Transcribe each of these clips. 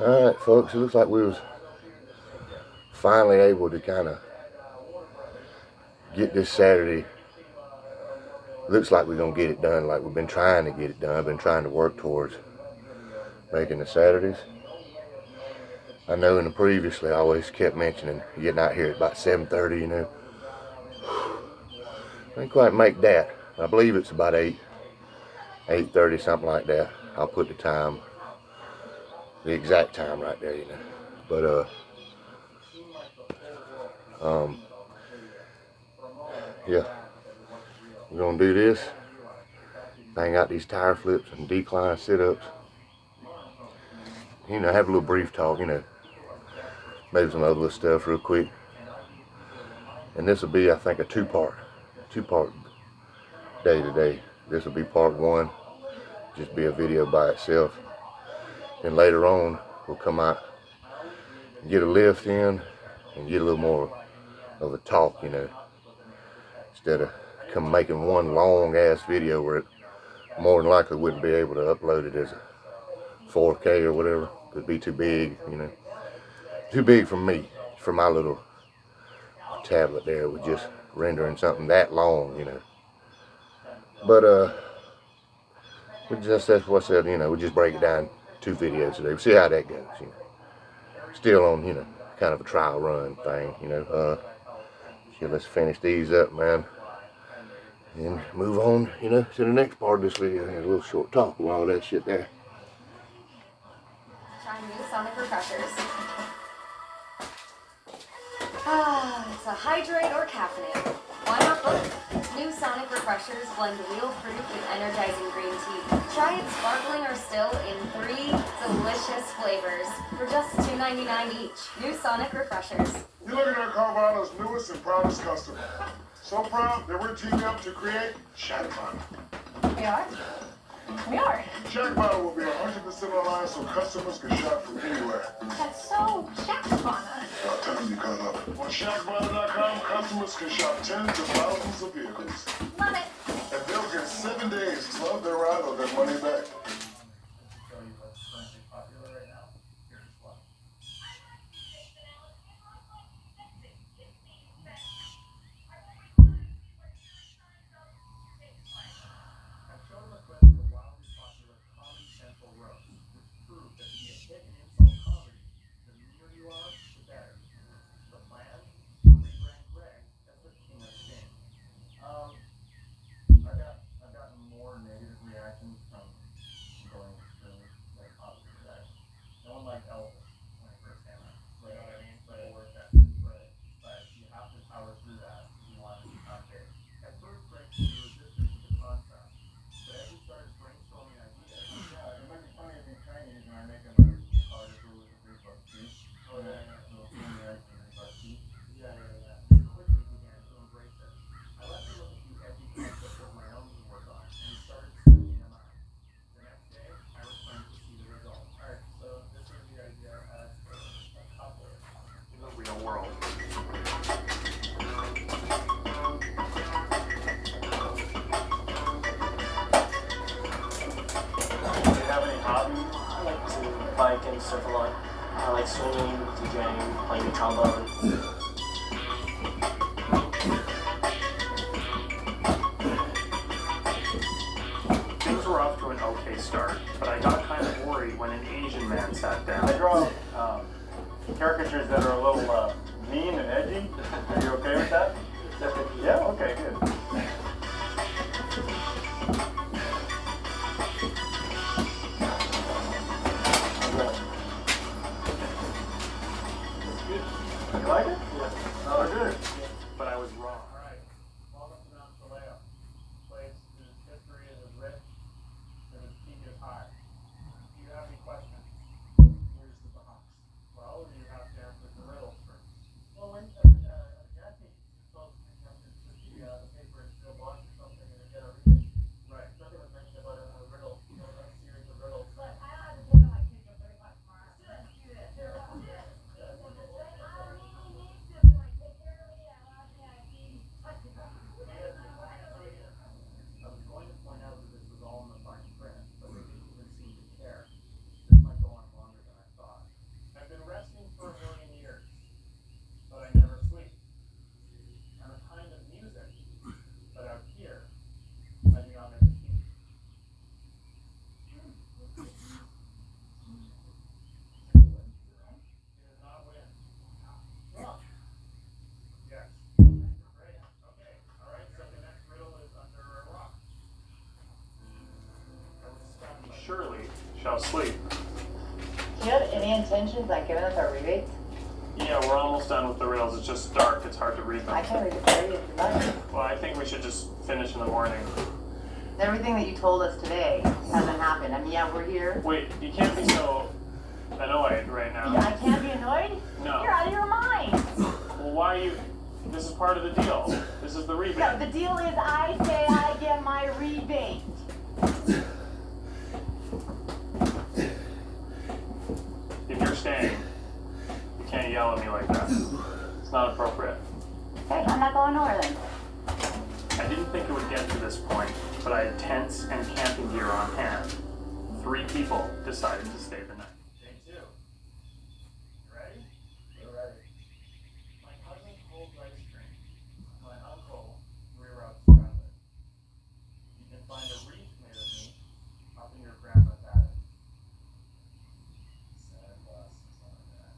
Alright folks, it looks like we was finally able to kind of get this Saturday. Looks like we're going to get it done like we've been trying to get it done. I've been trying to work towards making the Saturdays. I know in the previously I always kept mentioning getting out here at about 7:30, you know. I didn't quite make that. I believe it's about 8:30, something like that. I'll put the time, the exact time right there, you know. But yeah, we're gonna do this. Bang out these tire flips and decline sit-ups. You know, have a little brief talk, you know, maybe some other little stuff real quick. And this will be, I think, a two-part day today. This will be part one, just be a video by itself. And later on, we'll come out and get a lift in and get a little more of a talk, you know, instead of making one long ass video where it more than likely wouldn't be able to upload it as a 4K or whatever. It'd be too big, you know, too big for me, for my little tablet there with just rendering something that long, you know. But that's what I said, you know, we just break it down 2 videos today. We'll see how that goes, you know. Still on, you know, kind of a trial run thing, you know. So let's finish these up, man, and move on, you know, to the next part of this video. A little short talk with all that shit there. Trying new Sonic refreshers. It's a hydrate or caffeinate. Why not both? New Sonic refreshers blend real fruit with energizing green tea. Try it sparkling or still in 3 delicious flavors for just $2.99 each. New Sonic refreshers. You're looking at Carvana's newest and proudest customer. So proud that we're teaming up to create Shackbana. We are? We are. Shackbana will be 100% online so customers can shop from anywhere. That's so Shackbana. I'll tell them you caught up. On Shackbana.com, customers can shop tens of thousands of vehicles. Love it. And they'll get 7 days to love their ride or their money back. World. Do you have any hobbies? I like to bike and surf a lot. I like swimming, DJing, playing the trombone. Things were off to an okay start, but I got kind of worried when an Asian man sat down. I draw caricatures that are a little mean and edgy. Are you okay with that? Yeah, okay, good. You like it? Yeah. Oh, good. But I was wrong. Alright, welcome to Mount Chaleo. This place whose history is as rich and its peak is high. Do you have any questions? Here's the box. Well, you have to answer the riddles first. Well, when Jackie told me the paper shall sleep. Do you have any intentions on giving us our rebates? Yeah, we're almost done with the rails. It's just dark. It's hard to read them. I can read it for you if you like. Well, I think we should just finish in the morning. Everything that you told us today hasn't happened. I mean, yeah, we're here. Wait, you can't be so annoyed right now. Yeah, I can't be annoyed? No. You're out of your mind. Well, why are you... This is part of the deal. This is the rebate. No, the deal is I say I get my rebate. If you're staying, you can't yell at me like that. It's not appropriate. Okay, I'm not going nowhere then. I didn't think it would get to this point, but I had tents and camping gear on hand. 3 people decided to stay the night. Day 2. You ready? We're ready. My cousin holds ice cream. My uncle reroutes salad. You can find a wreath made of me up in your grandma's attic. Santa Claus is on that.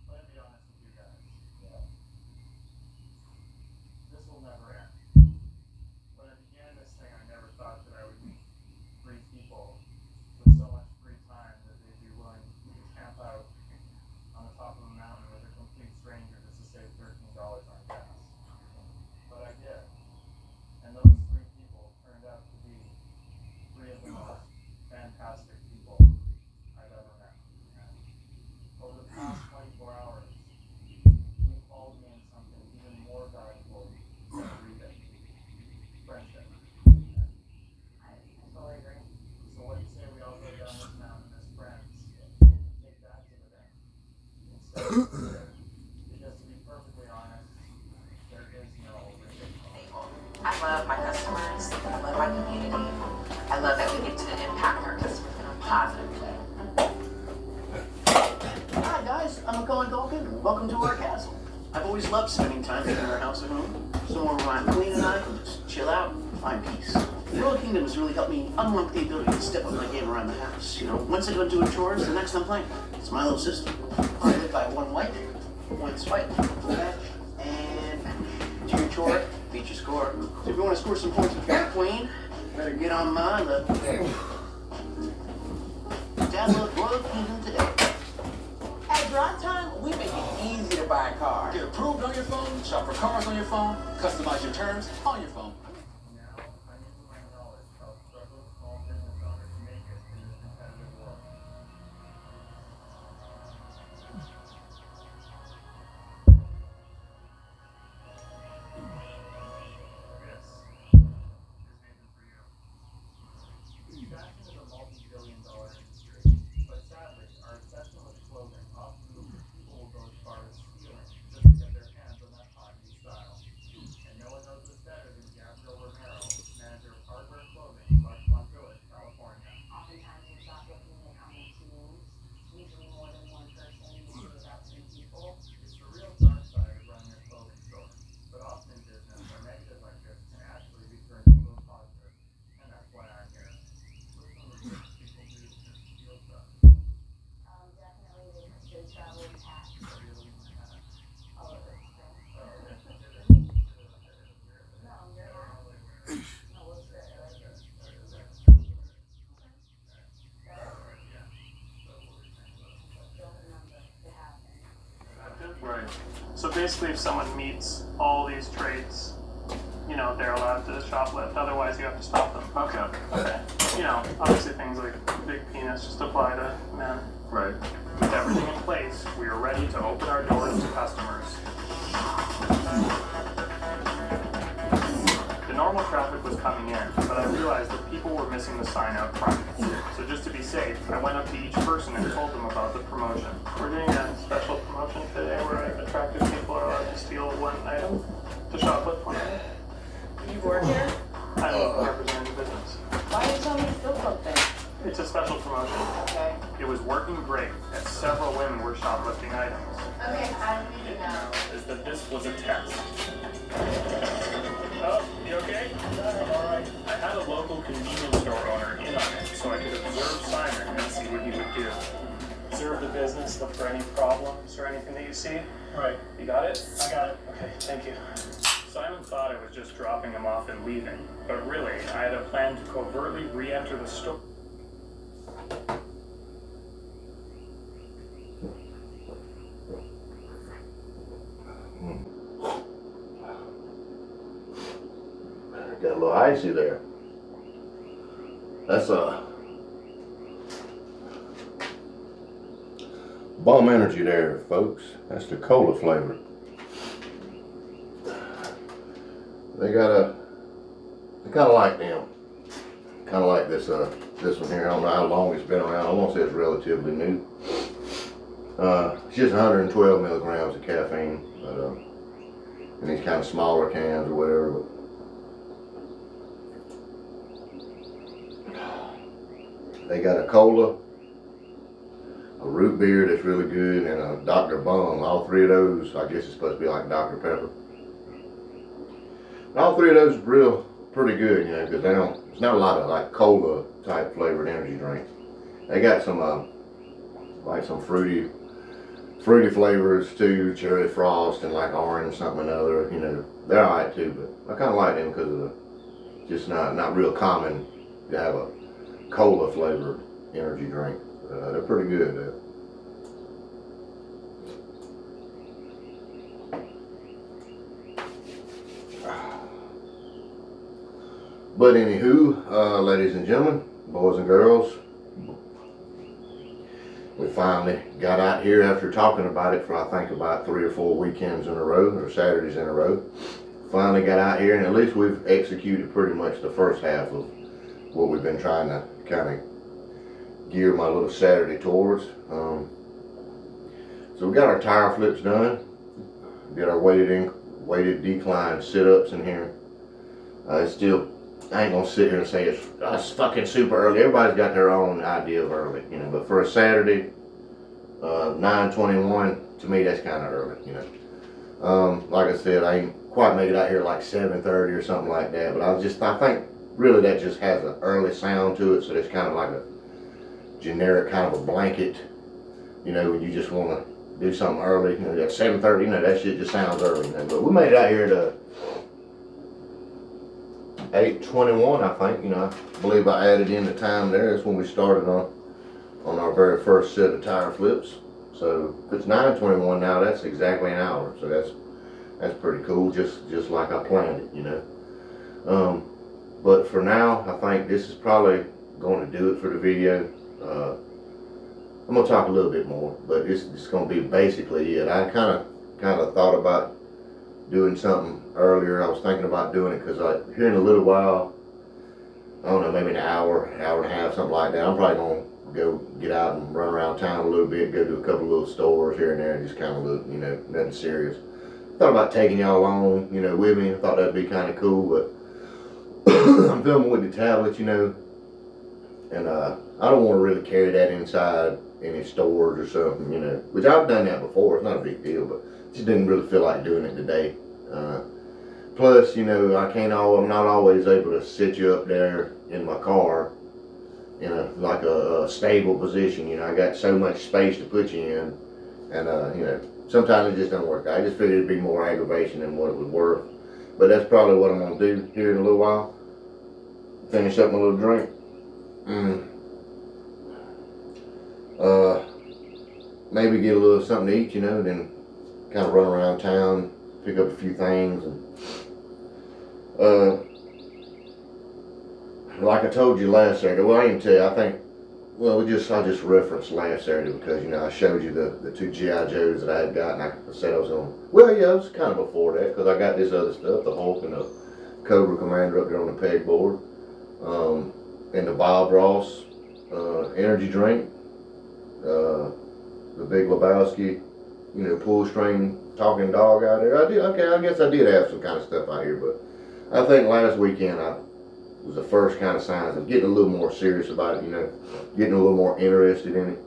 Let me be honest with you guys. Yeah. This will never end. When I began this thing, I never thought that I would meet 3 people with so much free time that they'd be willing to camp out on the top of a mountain with a complete stranger just to save $13 on gas. But I did. And those 3 people turned out to be 3 of the most fantastic people I've ever met. Over the past 24 hours, we've all gained something even more valuable than a rebate. Friendship. I totally agree. So what do you say we all go down this mountain as friends? Take that to the bank. Instead of because to be perfectly honest, there is no rebate. I love my customers. I love my community. I love that we get to impact our customers in a positive way. Hi guys, I'm Macaulay Culkin. Welcome to our castle. I've always loved spending time in our house at home. Somewhere where my queen and I can just chill out, find peace. The Royal Kingdom has really helped me unlock the ability to step up my game around the house. You know, once I go do chores, the next I'm playing. It's my little system. I live by one white, one swipe, and do your chore, beat your score. So if you want to score some points with your queen, better get on my level. Download Royal Kingdom today. At Drive Time, we make it easy to buy a car. Get approved on your phone, shop for cars on your phone, customize your terms on your phone. Now, I'm using my knowledge to help struggling small business owners make it in this competitive world. This is Nathan for you. Fashion is a multi-billion-dollar industry, but sadly, our obsession with clothing often means that people will go as far as stealing just to get their hands on that high-end style. And no one knows this better than Gabriel Romero, manager of Hardware Clothing in Larchmont Village, California. Oftentimes we're shoplifting, they come in teams, usually more than one person, usually about 3 people. It's the real dark side of running a clothing store, but often in business, a negative like this can actually be turned into a positive, and that's why I'm here. What are some of the things people do to steal stuff? Definitely they should travel with hats. Are you leaving the hat? All over the place. Oh, okay. No, you're not. No, what's that? Don't remember to happen. Right. So basically, if someone meets all these traits, you know, they're allowed to shoplift. Otherwise, you have to stop them. Okay. Okay. You know, obviously things like big penis just apply to men. Right. With everything in place, we are ready to open our doors to customers. The normal traffic was coming in, but I realized that people were missing the sign out front. So just to be safe, I went up to each person and told them about the promotion. We're doing a special promotion today where attractive people are allowed to steal one item, to shoplift one item. You work here? I'm representing the business. Why did you tell me to steal something? It's a special promotion. Okay. It was working great, and several women were shoplifting items. Okay, I don't need to know. Is that this was a test. Oh, you okay? Alright. I had a local convenience store owner in on it, so I could observe Simon and see what he would do. Observe the business, look for any problems or anything that you see. Right. You got it? I got it. Okay, thank you. Simon thought I was just dropping him off and leaving, but really, I had a plan to covertly re-enter the store. spicy there. That's a Bomb Energy there, folks. That's the cola flavor. I kind of like them. Kind of like this one here. I don't know how long it's been around. I want to say it's relatively new. It's just 112 milligrams of caffeine, but in these kind of smaller cans or whatever. But they got a cola, a root beer that's really good, and a Dr. Bum. All three of those, I guess it's supposed to be like Dr. Pepper. All three of those are pretty good, you know, because there's not a lot of like cola type flavored energy drinks. They got some like some fruity flavors too, cherry frost and like orange something or another. You know, they're alright too, but I kind of like them because of the just not real common to have a cola flavored energy drink. They're pretty good. But anywho, ladies and gentlemen, boys and girls, we finally got out here after talking about it for I think about 3 or 4 weekends in a row, or Saturdays in a row. Finally got out here, and at least we've executed pretty much the first half of what we've been trying to kind of gear my little Saturday towards. So we got our tire flips done. We got our weighted decline sit-ups in here. It's still, I ain't gonna sit here and say it's fucking super early. Everybody's got their own idea of early, you know. But for a Saturday, 9:21, to me that's kind of early, you know. Like I said, I ain't quite made it out here like 7:30 or something like that. But I think really that just has an early sound to it. So it's kind of like a generic kind of a blanket, you know, when you just want to do something early. You know, at 7:30, you know, that shit just sounds early, you know. But we made it out here to 8:21, I think. You know, I believe I added in the time there. That's when we started on our very first set of tire flips. So if it's 9:21 now, that's exactly an hour. So that's pretty cool, just like I planned it, you know. But for now, I think this is probably going to do it for the video. I'm gonna talk a little bit more, but this is gonna be basically it. I kind of thought about doing something earlier. I was thinking about doing it because here in a little while, I don't know, maybe an hour and a half, something like that, I'm probably gonna go get out and run around town a little bit, go to a couple of little stores here and there, and just kind of look, you know, nothing serious. Thought about taking y'all along, you know, with me. I thought that'd be kind of cool, but I'm filming with the tablet, you know, and I don't want to really carry that inside any stores or something, you know, which I've done that before. It's not a big deal, but just didn't really feel like doing it today. Plus, you know, I'm not always able to sit you up there in my car in a stable position. You know, I got so much space to put you in, and you know, sometimes it just doesn't work. I just figured it'd be more aggravation than what it was worth. But that's probably what I'm gonna do here in a little while. Finish up my little drink. Maybe get a little something to eat, you know, then kind of run around town, pick up a few things, and like I told you last Saturday, well, I didn't tell you, I think, well, I just referenced last Saturday because, you know, I showed you the 2 G.I. Joes that I had got, and I said I was going to, well, yeah, it was kind of before that, because I got this other stuff, the Hulk and the Cobra Commander up there on the pegboard, and the Bob Ross energy drink, the Big Lebowski, you know, pull string talking dog out there. I guess I did have some kind of stuff out here, but I think last weekend was the first kind of signs of getting a little more serious about it, you know, getting a little more interested in it.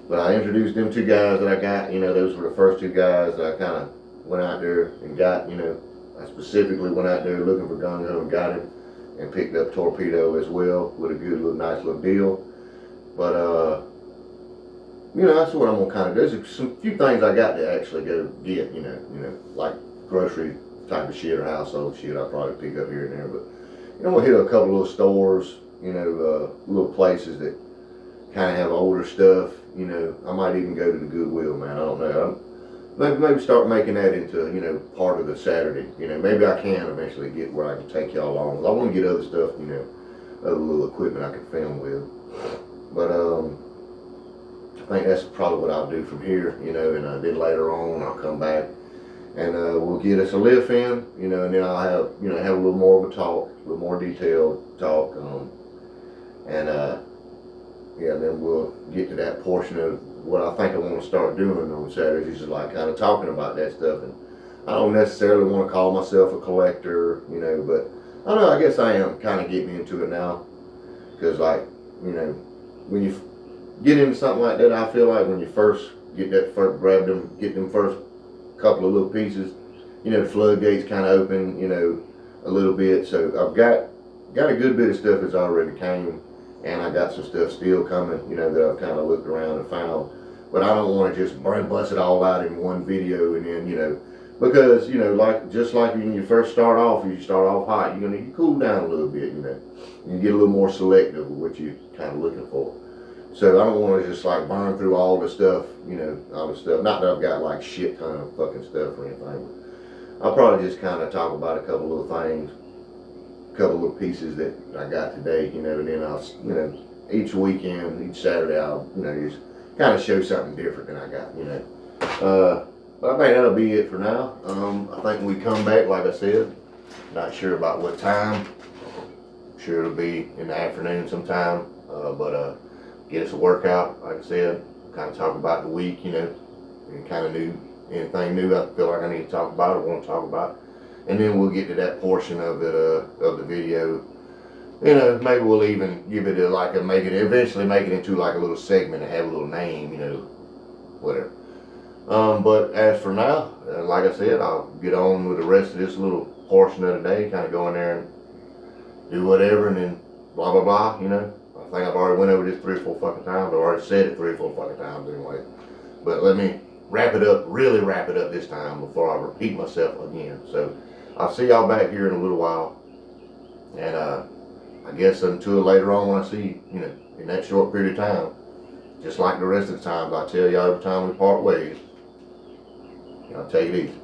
But I introduced them 2 guys that I got, you know, those were the first 2 guys that I kind of went out there and got, you know. I specifically went out there looking for Gung-Ho and got him, and picked up Torpedo as well with a good little nice little deal. But you know, that's what I'm gonna kind of do. There's some few things I got to actually go get, you know, like grocery type of shit or household shit I'll probably pick up here and there. But you know, I'm gonna hit a couple little stores, you know, little places that kind of have older stuff. You know, I might even go to the Goodwill, man. I don't know. maybe start making that into, you know, part of the Saturday. You know, maybe I can eventually get where I can take y'all along. I want to get other stuff, you know, other little equipment I can film with. But I think that's probably what I'll do from here, you know, and then later on I'll come back and we'll get us a lift in, you know, and then I'll have, you know, have a little more of a talk, a little more detailed talk, yeah, then we'll get to that portion of what I think I want to start doing on Saturdays, is like kind of talking about that stuff. And I don't necessarily want to call myself a collector, you know, but I don't know, I guess I am kind of getting into it now, because like, you know, when you get into something like that, I feel like when you first get them first couple of little pieces, you know, the floodgates kind of open, you know, a little bit. So I've got a good bit of stuff that's already came, and I got some stuff still coming, you know, that I've kind of looked around and found. But I don't want to just bust it all out in one video, and then, you know, because, you know, like just like when you first start off, you start off hot, you're gonna cool down a little bit, you know, you get a little more selective with what you're kind of looking for. So I don't want to just like burn through all the stuff, you know, all the stuff. Not that I've got like shit ton of fucking stuff or anything. I'll probably just kind of talk about a couple little things, a couple little pieces that I got today, you know, and then I'll, you know, each weekend, each Saturday, I'll, you know, just kind of show something different than I got, you know. But I think that'll be it for now. I think when we come back, like I said, not sure about what time. I'm sure it'll be in the afternoon sometime, but get us a workout, like I said, kind of talk about the week, you know, and kind of anything new I feel like I need to talk about or want to talk about. And then we'll get to that portion of it, of the video. You know, maybe we'll even give it eventually make it into like a little segment and have a little name, you know, whatever. But as for now, like I said, I'll get on with the rest of this little portion of the day, kind of go in there and do whatever, and then blah, blah, blah, you know. I think I've already went over this 3 or 4 fucking times. I've already said it 3 or 4 fucking times anyway. But let me really wrap it up this time before I repeat myself again. So I'll see y'all back here in a little while. And I guess until later on when I see, you know, in that short period of time, just like the rest of the times, I tell y'all every time we part ways, y'all take it easy.